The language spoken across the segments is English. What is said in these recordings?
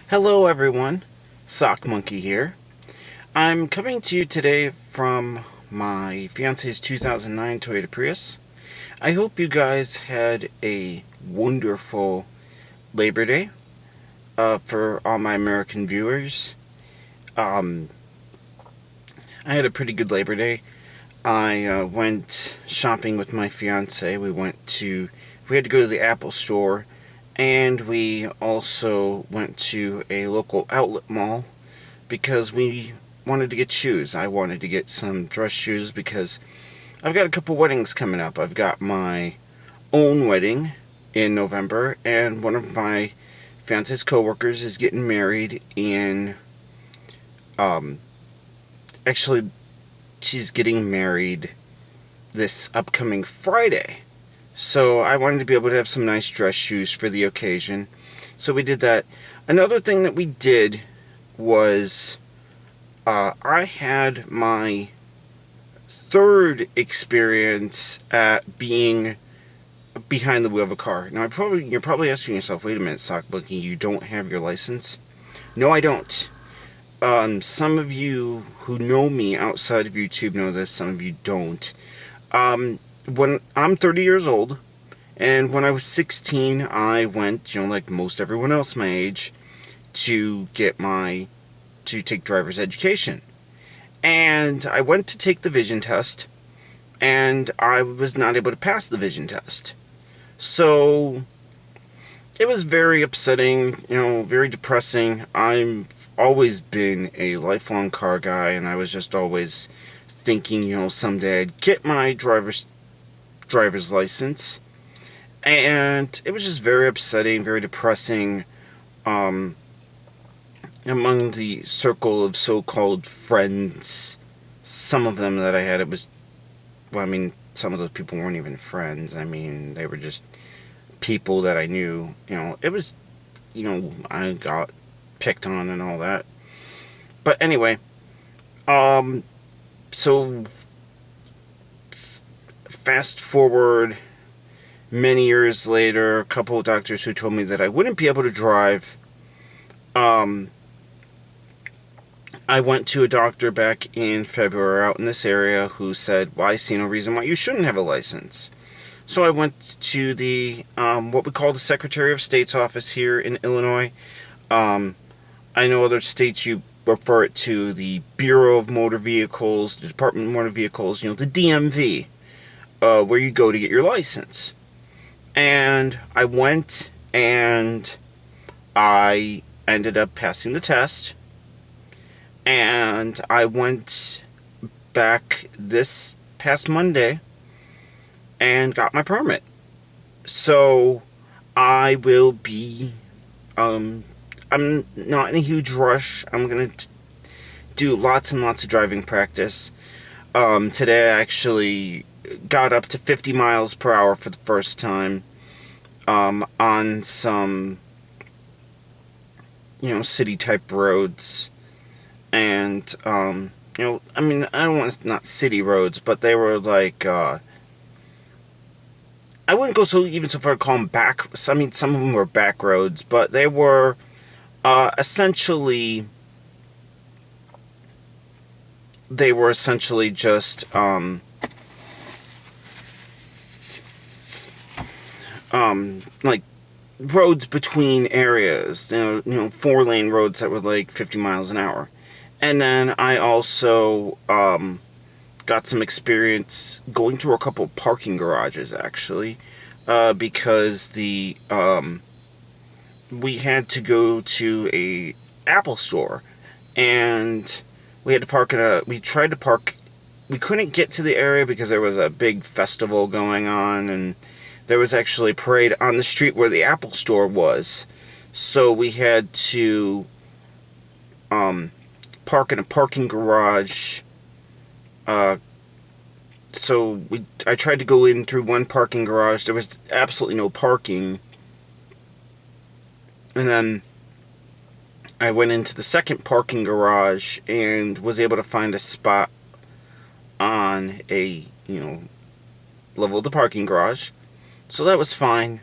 Hello everyone, Sock Monkey here. I'm coming to you today from my fiance's 2009 Toyota Prius. I hope you guys had a wonderful Labor Day for all my American viewers. Um, I had a pretty good Labor Day. I went shopping with my fiance. We had to go to the Apple store, and we also went to a local outlet mall because we wanted to get shoes. I wanted to get some dress shoes because I've got a couple weddings coming up. I've got my own wedding in November, and one of my fiance's coworkers is getting married in. Um, Actually, she's getting married this upcoming Friday. So I wanted to be able to have some nice dress shoes for the occasion. So we did that. Another thing that we did was I had my third experience at being behind the wheel of a car. Now, you're probably asking yourself, wait a minute, Sockbookie, you don't have your license? No, I don't. Some of you who know me outside of YouTube know this, some of you don't. When I'm 30 years old, and when I was 16, I went, like most everyone else my age, to take driver's education. And I went to take the vision test, and I was not able to pass the vision test. So it was very upsetting, very depressing. I've always been a lifelong car guy, and I was just always thinking, someday I'd get my driver's license. And it was just very upsetting, very depressing. Among the circle of so-called friends, some of them that I had, some of those people weren't even friends. They were just people that I knew. It was, I got picked on and all that. But anyway, so fast forward many years later, a couple of doctors who told me that I wouldn't be able to drive. I went to a doctor back in February out in this area who said, well, I see no reason why you shouldn't have a license. So I went to the, what we call the Secretary of State's office here in Illinois. I know other states you refer it to the Bureau of Motor Vehicles, the Department of Motor Vehicles, the DMV, where you go to get your license. And I went and I ended up passing the test. And I went back this past Monday and got my permit. So I will be, I'm not in a huge rush. I'm going to do lots and lots of driving practice. Today I actually got up to 50 miles per hour for the first time, on some, city type roads. And, I don't want not city roads, but they were like, I wouldn't go so far to call them back. Some of them were back roads, but they were, essentially just, like roads between areas, 4-lane roads that were like 50 miles an hour. And then I also got some experience going through a couple parking garages, actually, because we had to go to a Apple store, and we tried to park. We couldn't get to the area because there was a big festival going on, and there was actually a parade on the street where the Apple store was. So we had to park in a parking garage. I tried to go in through one parking garage. There was absolutely no parking. And then I went into the second parking garage and was able to find a spot on a, level of the parking garage. So that was fine.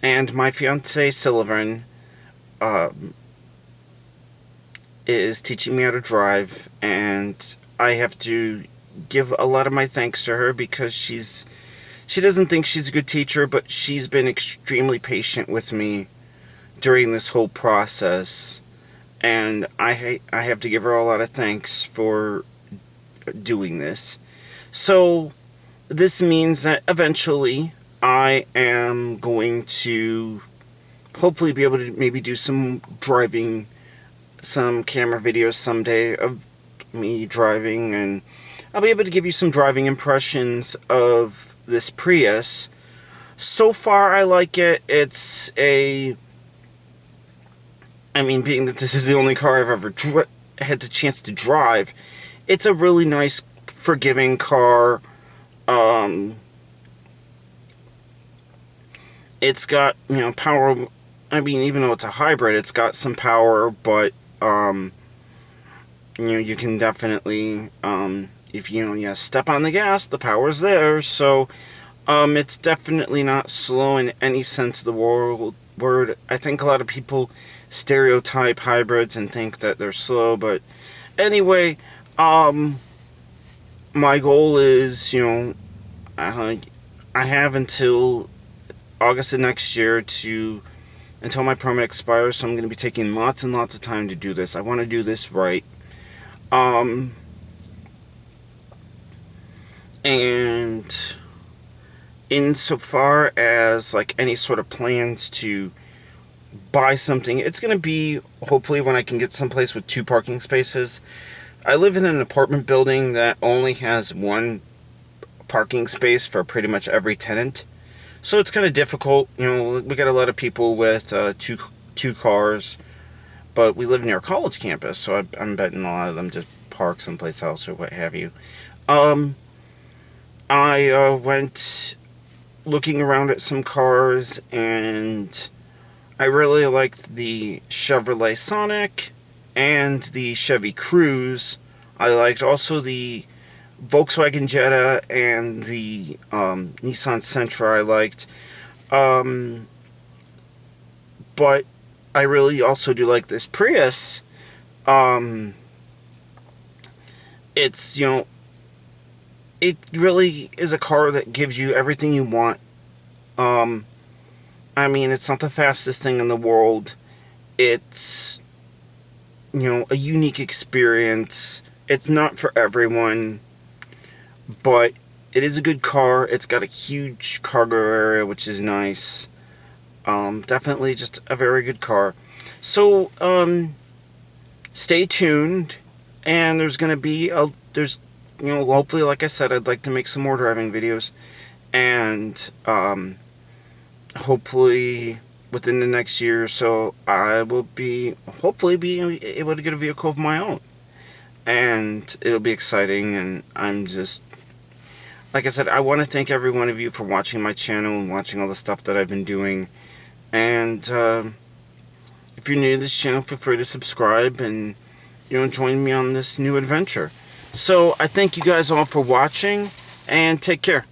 And my fiance Sylvan is teaching me how to drive, and I have to give a lot of my thanks to her because she doesn't think she's a good teacher, but she's been extremely patient with me during this whole process, and I have to give her a lot of thanks for doing this. So this means that eventually I am going to hopefully be able to maybe do some driving, some camera videos someday of me driving, and I'll be able to give you some driving impressions of this Prius. So far, I like it. It's a... I mean, being that this is the only car I've ever had the chance to drive, it's a really nice, forgiving car. It's got, power. I mean, even though it's a hybrid, it's got some power, but, you can definitely, if you step on the gas, the power's there, so, it's definitely not slow in any sense of the word. I think a lot of people stereotype hybrids and think that they're slow, but anyway, my goal is, I have until August of next year until my permit expires, so I'm going to be taking lots and lots of time to do this. I want to do this right. And insofar as like any sort of plans to buy something, it's going to be hopefully when I can get someplace with 2 parking spaces. I live in an apartment building that only has 1 parking space for pretty much every tenant. So it's kind of difficult. We got a lot of people with two cars, but we live near a college campus, so I'm betting a lot of them just park someplace else or what have you. I went looking around at some cars, and I really liked the Chevrolet Sonic and the Chevy Cruze. I liked also the Volkswagen Jetta and the Nissan Sentra I liked. But I really also do like this Prius. It's, it really is a car that gives you everything you want. I mean, it's not the fastest thing in the world. It's, a unique experience. It's not for everyone, but it is a good car. It's got a huge cargo area, which is nice. Definitely just a very good car. So, stay tuned, and there's going to be, hopefully, like I said, I'd like to make some more driving videos, and, hopefully, within the next year or so, I will hopefully be able to get a vehicle of my own, and it'll be exciting, and I'm just, like I said, I want to thank every one of you for watching my channel and watching all the stuff that I've been doing. And if you're new to this channel, feel free to subscribe and, join me on this new adventure. So I thank you guys all for watching, and take care.